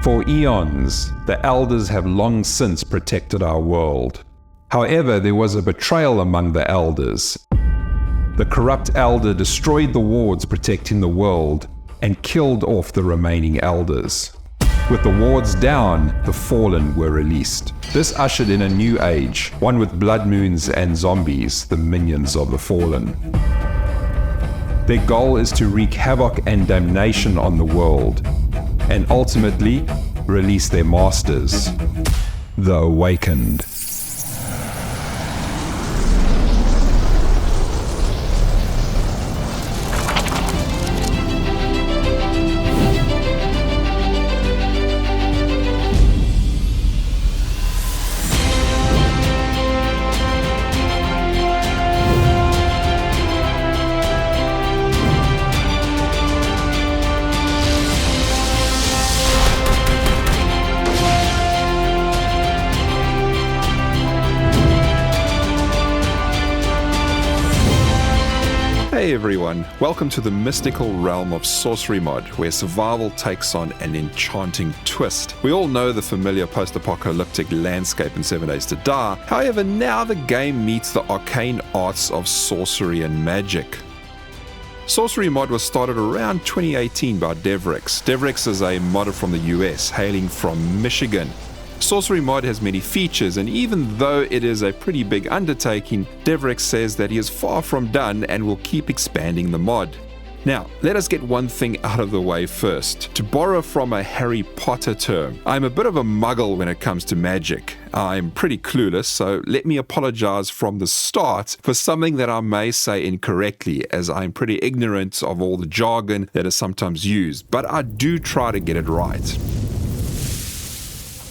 For eons, the elders have long since protected our world. However, there was a betrayal among the elders. The corrupt elder destroyed the wards protecting the world and killed off the remaining elders. With the wards down, the fallen were released. This ushered in a new age, one with blood moons and zombies, the minions of the fallen. Their goal is to wreak havoc and damnation on the world, and ultimately release their masters, the Awakened. Hey everyone, welcome to the mystical realm of Sorcery Mod, where survival takes on an enchanting twist. We all know the familiar post-apocalyptic landscape in 7 Days to Die, however now the game meets the arcane arts of sorcery and magic. Sorcery Mod was started around 2018 by Devrix. Devrix is a modder from the US, hailing from Michigan. Sorcery Mod has many features, and even though it is a pretty big undertaking, Devrix says that he is far from done and will keep expanding the mod. Now, let us get one thing out of the way first. To borrow from a Harry Potter term, I'm a bit of a muggle when it comes to magic. I'm pretty clueless, so let me apologize from the start for something that I may say incorrectly, as I'm pretty ignorant of all the jargon that is sometimes used, but I do try to get it right.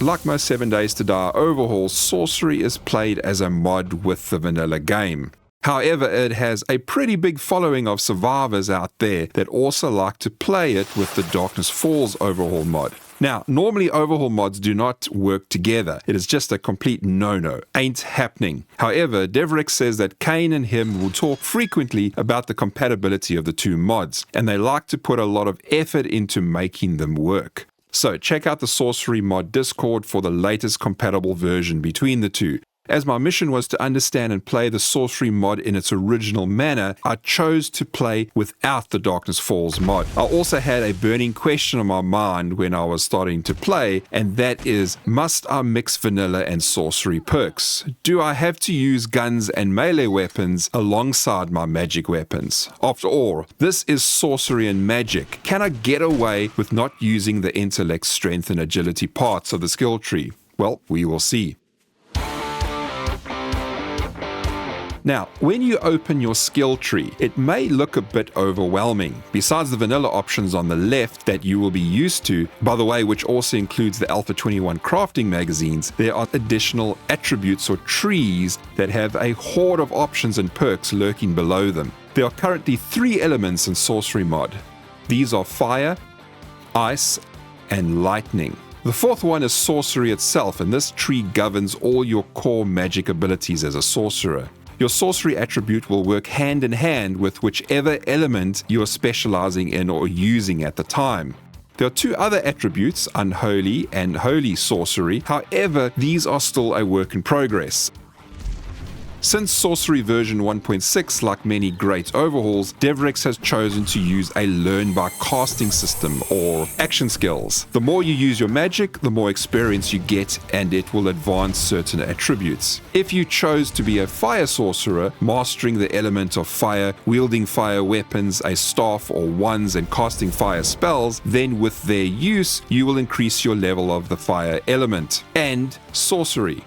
Like most 7 Days to Die overhauls, Sorcery is played as a mod with the vanilla game. However, it has a pretty big following of survivors out there that also like to play it with the Darkness Falls overhaul mod. Now, normally overhaul mods do not work together. It is just a complete no-no. Ain't happening. However, Devrix says that Kane and him will talk frequently about the compatibility of the two mods, and they like to put a lot of effort into making them work. So check out the Sorcery Mod Discord for the latest compatible version between the two. As my mission was to understand and play the Sorcery Mod in its original manner, I chose to play without the Darkness Falls mod. I also had a burning question on my mind when I was starting to play, and that is, must I mix vanilla and sorcery perks? Do I have to use guns and melee weapons alongside my magic weapons? After all, this is sorcery and magic. Can I get away with not using the intellect, strength, and agility parts of the skill tree? Well, we will see. Now, when you open your skill tree, it may look a bit overwhelming. Besides the vanilla options on the left that you will be used to, by the way, which also includes the Alpha 21 crafting magazines, there are additional attributes or trees that have a horde of options and perks lurking below them. There are currently 3 elements in Sorcery Mod. These are fire, ice, and lightning. The fourth one is sorcery itself, and this tree governs all your core magic abilities as a sorcerer. Your sorcery attribute will work hand in hand with whichever element you are specializing in or using at the time. There are 2 other attributes, Unholy and Holy Sorcery, however, these are still a work in progress. Since Sorcery version 1.6, like many great overhauls, Devrix has chosen to use a learn by casting system, or action skills. The more you use your magic, the more experience you get, and it will advance certain attributes. If you chose to be a fire sorcerer, mastering the element of fire, wielding fire weapons, a staff or wands, and casting fire spells, then with their use, you will increase your level of the fire element. And sorcery.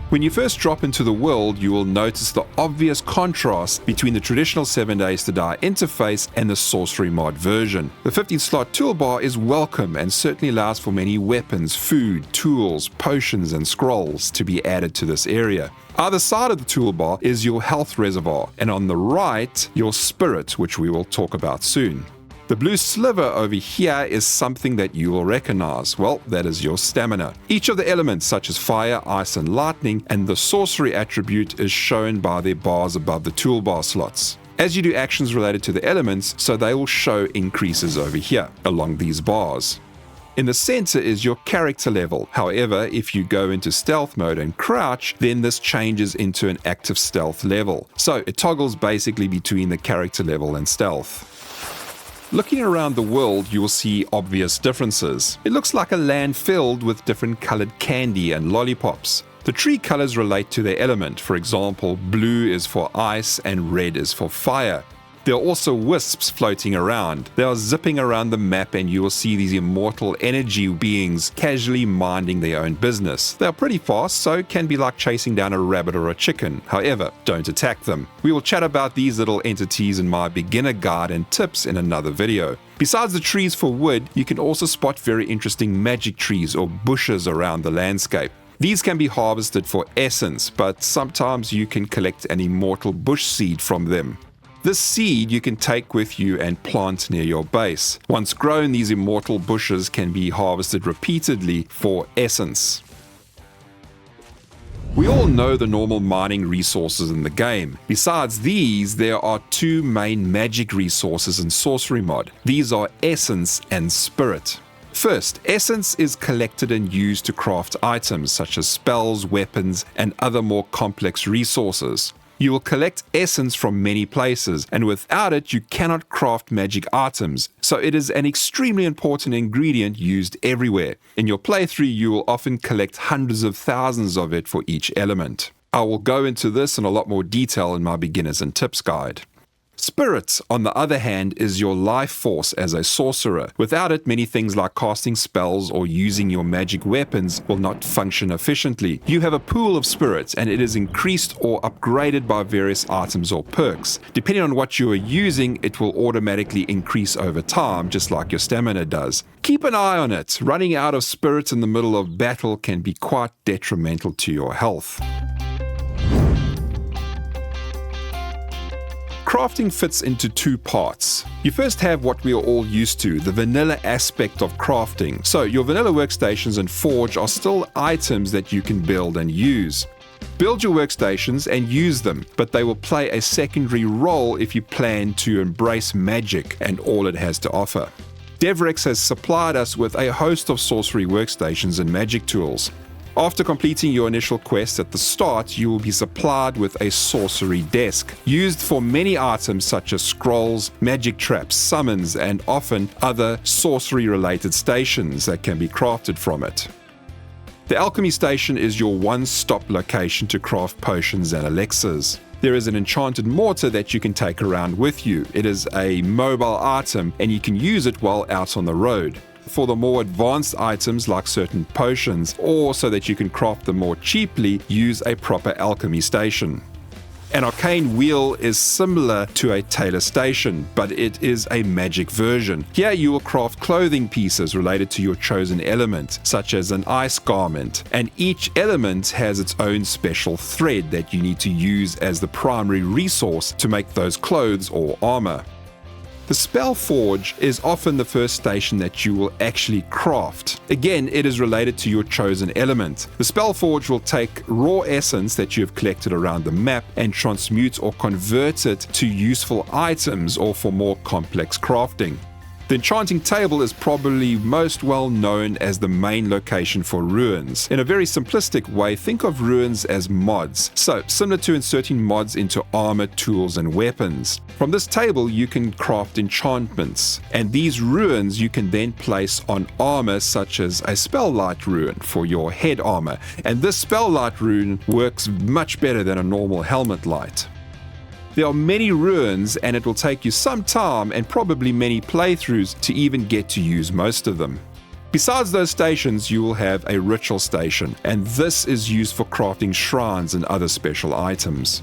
When you first drop into the world, you will notice the obvious contrast between the traditional 7 Days to Die interface and the Sorcery Mod version. The 15-slot toolbar is welcome and certainly allows for many weapons, food, tools, potions, and scrolls to be added to this area. Either side of the toolbar is your health reservoir, and on the right, your spirit, which we will talk about soon. The blue sliver over here is something that you will recognize. Well, that is your stamina. Each of the elements such as fire, ice, and lightning, and the sorcery attribute is shown by their bars above the toolbar slots. as you do actions related to the elements, so they will show increases over here along these bars. In the center is your character level. However, if you go into stealth mode and crouch, then this changes into an active stealth level. So it toggles basically between the character level and stealth. Looking around the world, you will see obvious differences. It looks like a land filled with different colored candy and lollipops. The tree colors relate to their element. For example, blue is for ice and red is for fire. There are also wisps floating around. They are zipping around the map, and you will see these immortal energy beings casually minding their own business. They are pretty fast, so it can be like chasing down a rabbit or a chicken. However, don't attack them. We will chat about these little entities in my beginner guide and tips in another video. Besides the trees for wood, you can also spot very interesting magic trees or bushes around the landscape. These can be harvested for essence, but sometimes you can collect an Immortal Bush seed from them. This seed you can take with you and plant near your base. Once grown, these immortal bushes can be harvested repeatedly for essence. We all know the normal mining resources in the game. Besides these, there are two main magic resources in Sorcery Mod. These are Essence and Spirit. First, essence is collected and used to craft items such as spells, weapons, and other more complex resources. You will collect essence from many places, and without it you cannot craft magic items, so it is an extremely important ingredient used everywhere. In your playthrough you will often collect hundreds of thousands of it for each element. I will go into this in a lot more detail in my beginners and tips guide. Spirit, on the other hand, is your life force as a sorcerer. Without it, many things like casting spells or using your magic weapons will not function efficiently. You have a pool of spirits, and it is increased or upgraded by various items or perks. Depending on what you are using, it will automatically increase over time, just like your stamina does. Keep an eye on it. Running out of spirit in the middle of battle can be quite detrimental to your health. Crafting fits into two parts. You first have what we are all used to, the vanilla aspect of crafting. So your vanilla workstations and forge are still items that you can build and use. Build your workstations and use them, but they will play a secondary role if you plan to embrace magic and all it has to offer. Devrix has supplied us with a host of sorcery workstations and magic tools. After completing your initial quest at the start, you will be supplied with a sorcery desk, used for many items such as scrolls, magic traps, summons, and often other sorcery-related stations that can be crafted from it. The alchemy station is your one-stop location to craft potions and elixirs. There is an enchanted mortar that you can take around with you. It is a mobile item, and you can use it while out on the road. For the more advanced items like certain potions, or so that you can craft them more cheaply, use a proper alchemy station. An arcane wheel is similar to a tailor station, but it is a magic version. Here you will craft clothing pieces related to your chosen element, such as an ice garment, and each element has its own special thread that you need to use as the primary resource to make those clothes or armor. The SpellForge is often the first station that you will actually craft. Again, it is related to your chosen element. The SpellForge will take raw essence that you have collected around the map and transmute or convert it to useful items or for more complex crafting. The enchanting table is probably most well known as the main location for ruins. In a very simplistic way, think of ruins as mods. So, similar to inserting mods into armor, tools, and weapons. From this table, you can craft enchantments, and these runes you can then place on armor, such as a Spelllight rune for your head armor. And this Spelllight rune works much better than a normal helmet light. There are many runes, and it will take you some time and probably many playthroughs to even get to use most of them. Besides those stations, you will have a ritual station, and this is used for crafting shrines and other special items.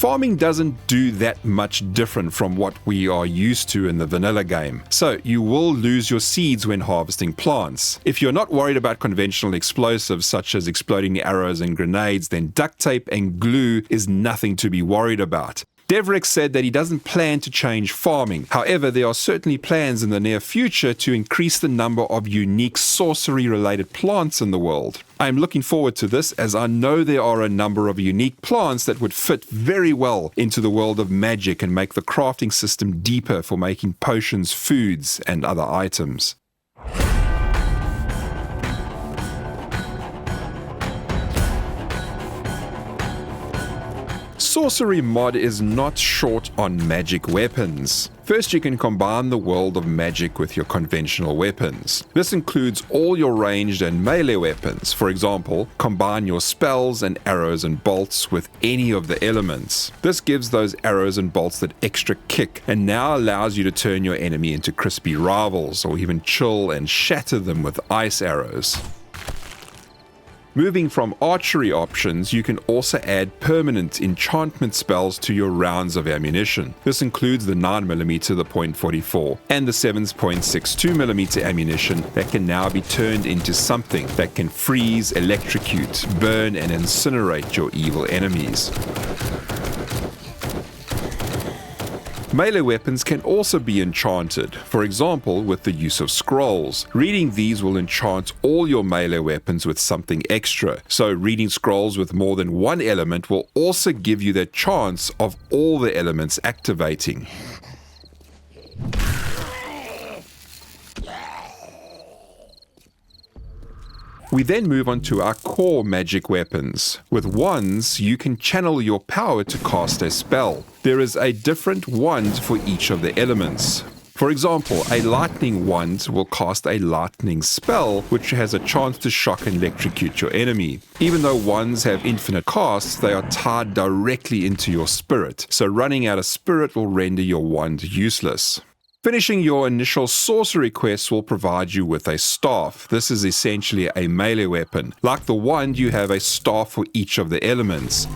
Farming doesn't do that much different from what we are used to in the vanilla game, so you will lose your seeds when harvesting plants. If you're not worried about conventional explosives such as exploding arrows and grenades, then duct tape and glue is nothing to be worried about. Devrix said that he doesn't plan to change farming. However, there are certainly plans in the near future to increase the number of unique sorcery-related plants in the world. I'm looking forward to this as I know there are a number of unique plants that would fit very well into the world of magic and make the crafting system deeper for making potions, foods, and other items. Sorcery Mod is not short on magic weapons. First, you can combine the world of magic with your conventional weapons. This includes all your ranged and melee weapons. For example, combine your spells and arrows and bolts with any of the elements. This gives those arrows and bolts that extra kick and now allows you to turn your enemy into crispy rivals or even chill and shatter them with ice arrows. Moving from archery options, you can also add permanent enchantment spells to your rounds of ammunition. This includes the 9mm, the .44, and the 7.62mm ammunition that can now be turned into something that can freeze, electrocute, burn, and incinerate your evil enemies. Melee weapons can also be enchanted, for example with the use of scrolls. Reading these will enchant all your melee weapons with something extra, so reading scrolls with more than one element will also give you the chance of all the elements activating. We then move on to our core magic weapons. With wands, you can channel your power to cast a spell. There is a different wand for each of the elements. For example, a lightning wand will cast a lightning spell, which has a chance to shock and electrocute your enemy. Even though wands have infinite casts, they are tied directly into your spirit, so running out of spirit will render your wand useless. Finishing your initial sorcery quest will provide you with a staff. This is essentially a melee weapon. Like the wand, you have a staff for each of the elements.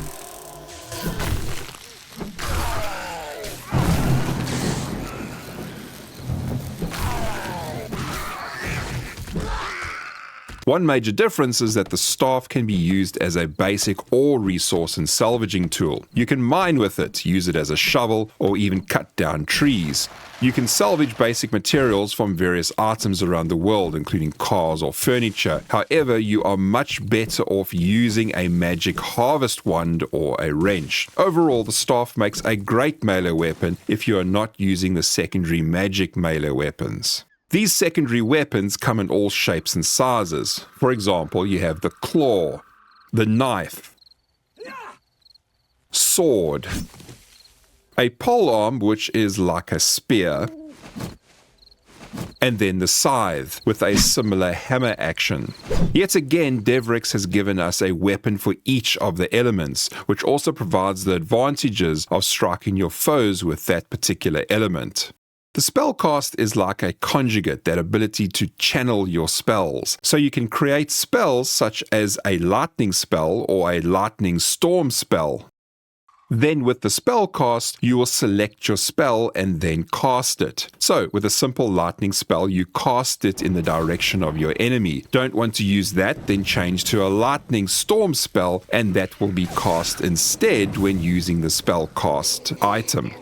One major difference is that the staff can be used as a basic ore resource and salvaging tool. You can mine with it, use it as a shovel, or even cut down trees. You can salvage basic materials from various items around the world, including cars or furniture. However, you are much better off using a magic harvest wand or a wrench. Overall, the staff makes a great melee weapon if you are not using the secondary magic melee weapons. These secondary weapons come in all shapes and sizes. For example, you have the claw, the knife, sword, a polearm, which is like a spear, and then the scythe with a similar hammer action. Yet again, Devrix has given us a weapon for each of the elements, which also provides the advantages of striking your foes with that particular element. The Spellcast is like a conjugate, that ability to channel your spells. So you can create spells such as a lightning spell or a lightning storm spell. Then with the Spellcast, you will select your spell and then cast it. So with a simple lightning spell, you cast it in the direction of your enemy. Don't want to use that, then change to a lightning storm spell, and that will be cast instead when using the Spellcast item.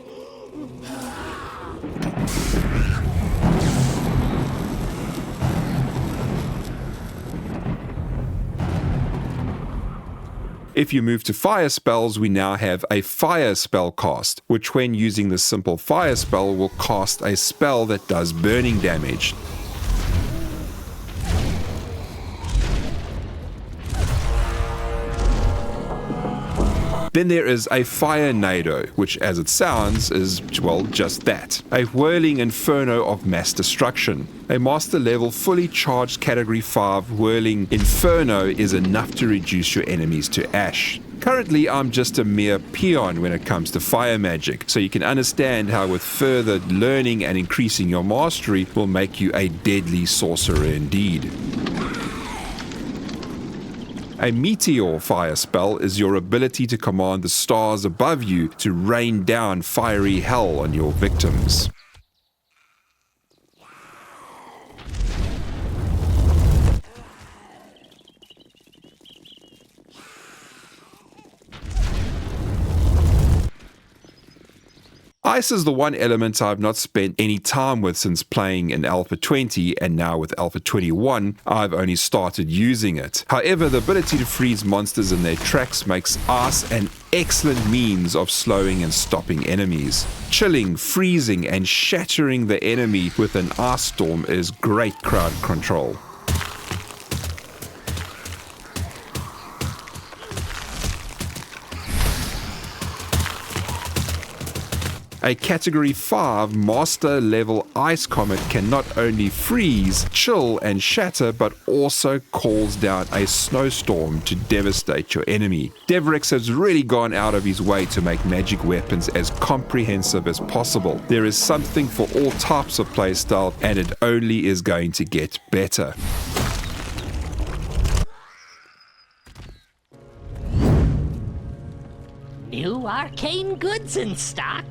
If you move to fire spells, we now have a fire spell cast, which when using the simple fire spell will cast a spell that does burning damage. Then there is a Fire Nado, which as it sounds is, well, just that. A whirling inferno of mass destruction. A master level fully charged category 5 whirling inferno is enough to reduce your enemies to ash. Currently, I'm just a mere peon when it comes to fire magic, so you can understand how with further learning and increasing your mastery will make you a deadly sorcerer indeed. A meteor fire spell is your ability to command the stars above you to rain down fiery hell on your victims. Ice is the one element I've not spent any time with since playing in Alpha 20, and now with Alpha 21, I've only started using it. However, the ability to freeze monsters in their tracks makes ice an excellent means of slowing and stopping enemies. Chilling, freezing, and shattering the enemy with an ice storm is great crowd control. A Category 5 Master level Ice Comet can not only freeze, chill and shatter, but also calls down a snowstorm to devastate your enemy. Devrix has really gone out of his way to make magic weapons as comprehensive as possible. There is something for all types of playstyle, and it only is going to get better. New arcane goods in stock?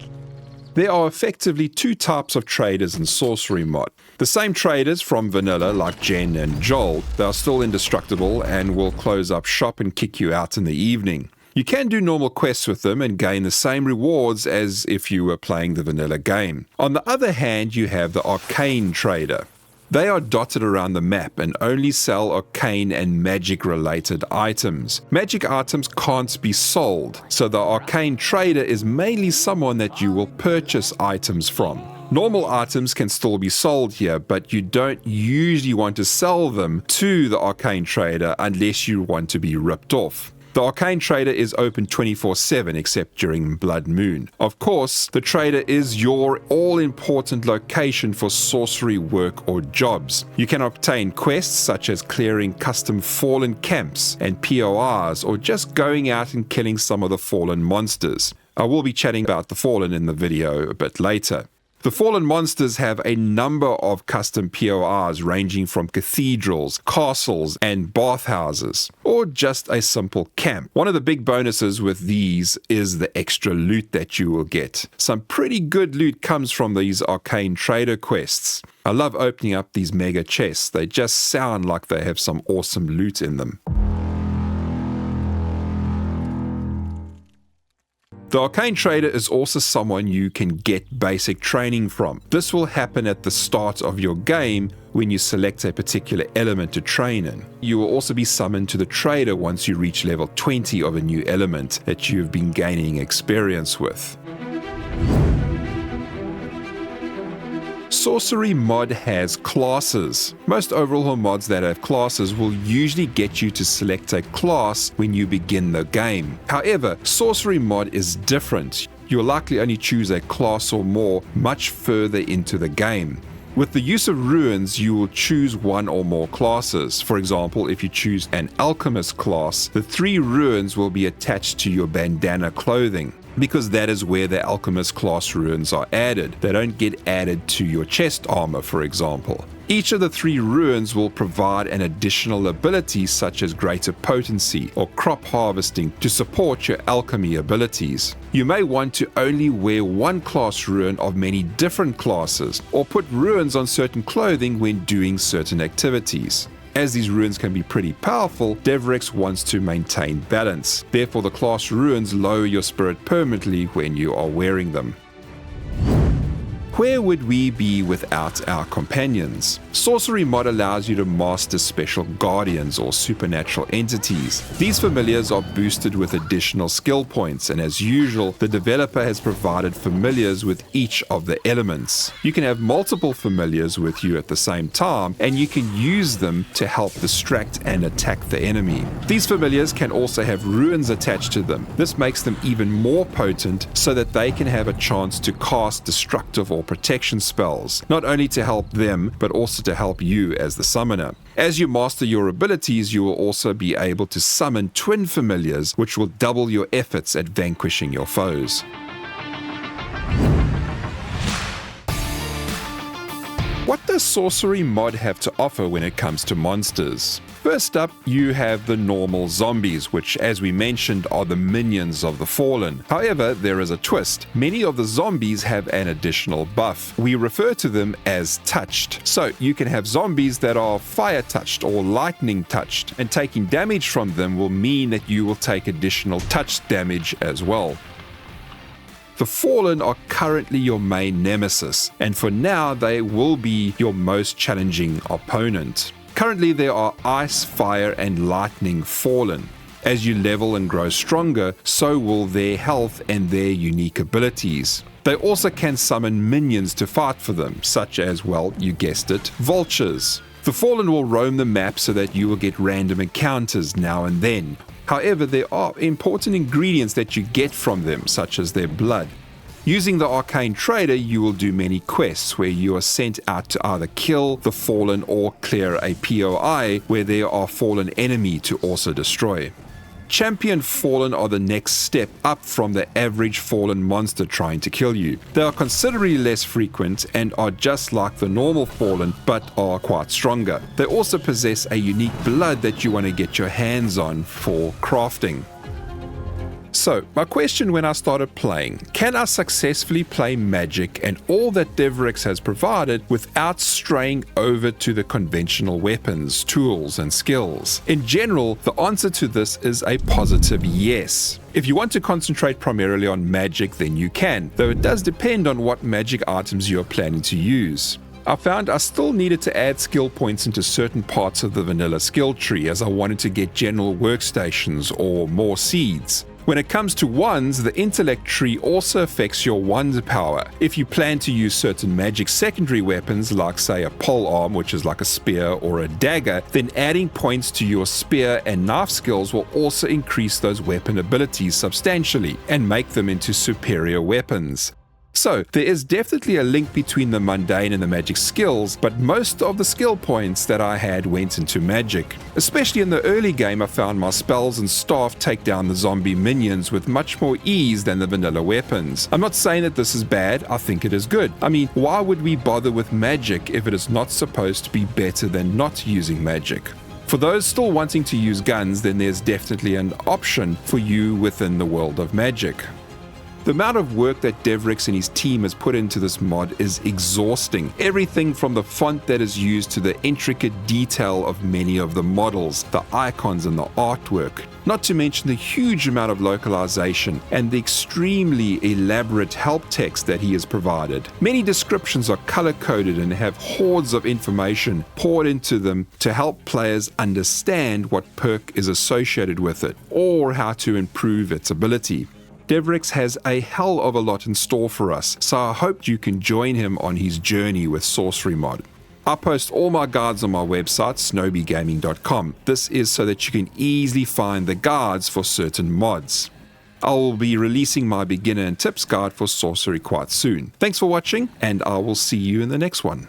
There are effectively two types of traders in Sorcery Mod. The same traders from Vanilla like Jen and Joel, they are still indestructible and will close up shop and kick you out in the evening. You can do normal quests with them and gain the same rewards as if you were playing the vanilla game. On the other hand, you have the Arcane Trader. They are dotted around the map and only sell arcane and magic related items. Magic items can't be sold, so the Arcane Trader is mainly someone that you will purchase items from. Normal items can still be sold here, but you don't usually want to sell them to the Arcane Trader unless you want to be ripped off. The Arcane Trader is open 24/7 except during Blood Moon. Of course, the trader is your all-important location for sorcery work or jobs. You can obtain quests such as clearing custom fallen camps and PORs, or just going out and killing some of the fallen monsters. I will be chatting about the fallen in the video a bit later. The fallen monsters have a number of custom PORs ranging from cathedrals, castles, and bathhouses, or just a simple camp. One of the big bonuses with these is the extra loot that you will get. Some pretty good loot comes from these Arcane Trader quests. I love opening up these mega chests. They just sound like they have some awesome loot in them. The Arcane Trader is also someone you can get basic training from. This will happen at the start of your game when you select a particular element to train in. You will also be summoned to the Trader once you reach level 20 of a new element that you've been gaining experience with. Sorcery Mod has classes. Most overhaul mods that have classes will usually get you to select a class when you begin the game. However, Sorcery Mod is different. You'll likely only choose a class or more much further into the game. With the use of runes, you will choose one or more classes. For example, if you choose an alchemist class, the 3 runes will be attached to your bandana clothing, because that is where the alchemist class runes are added. They don't get added to your chest armor, for example. Each of the 3 runes will provide an additional ability such as greater potency or crop harvesting to support your alchemy abilities. You may want to only wear one class rune of many different classes, or put runes on certain clothing when doing certain activities. As these runes can be pretty powerful, Devrix wants to maintain balance. Therefore, the class runes lower your spirit permanently when you are wearing them. Where would we be without our companions? Sorcery Mod allows you to master special guardians or supernatural entities. These familiars are boosted with additional skill points, and as usual, the developer has provided familiars with each of the elements. You can have multiple familiars with you at the same time, and you can use them to help distract and attack the enemy. These familiars can also have runes attached to them. This makes them even more potent so that they can have a chance to cast destructive or protection spells, not only to help them, but also to help you as the summoner. As you master your abilities, you will also be able to summon twin familiars, which will double your efforts at vanquishing your foes. What does Sorcery Mod have to offer when it comes to monsters? First up, you have the normal zombies, which, as we mentioned, are the minions of the Fallen. However, there is a twist. Many of the zombies have an additional buff. We refer to them as touched. So you can have zombies that are fire touched or lightning touched, and taking damage from them will mean that you will take additional touch damage as well. The Fallen are currently your main nemesis, and for now they will be your most challenging opponent. Currently there are Ice, Fire and Lightning Fallen. As you level and grow stronger, so will their health and their unique abilities. They also can summon minions to fight for them, such as, well, you guessed it, vultures. The Fallen will roam the map so that you will get random encounters now and then. However, there are important ingredients that you get from them, such as their blood. Using the Arcane Trader, you will do many quests where you are sent out to either kill the Fallen or clear a POI where there are Fallen enemy to also destroy. Champion Fallen are the next step up from the average Fallen monster trying to kill you. They are considerably less frequent and are just like the normal Fallen, but are quite stronger. They also possess a unique blood that you want to get your hands on for crafting. So, my question when I started playing, can I successfully play Magic and all that Devrix has provided without straying over to the conventional weapons, tools and skills? In general, the answer to this is a positive yes. If you want to concentrate primarily on Magic, then you can, though it does depend on what Magic items you are planning to use. I found I still needed to add skill points into certain parts of the vanilla skill tree as I wanted to get general workstations or more seeds. When it comes to wands, the intellect tree also affects your wand power. If you plan to use certain magic secondary weapons like say a polearm, which is like a spear, or a dagger, then adding points to your spear and knife skills will also increase those weapon abilities substantially and make them into superior weapons. So, there is definitely a link between the mundane and the magic skills, but most of the skill points that I had went into magic. Especially in the early game, I found my spells and staff take down the zombie minions with much more ease than the vanilla weapons. I'm not saying that this is bad, I think it is good. I mean, why would we bother with magic if it is not supposed to be better than not using magic? For those still wanting to use guns, then there's definitely an option for you within the world of magic. The amount of work that Devrix and his team has put into this mod is exhausting. Everything from the font that is used to the intricate detail of many of the models, the icons and the artwork. Not to mention the huge amount of localization and the extremely elaborate help text that he has provided. Many descriptions are color-coded and have hordes of information poured into them to help players understand what perk is associated with it or how to improve its ability. Devrix has a hell of a lot in store for us, so I hope you can join him on his journey with Sorcery Mod. I post all my guides on my website, snowbeegaming.com. This is so that you can easily find the guides for certain mods. I will be releasing my beginner and tips guide for sorcery quite soon. Thanks for watching, and I will see you in the next one.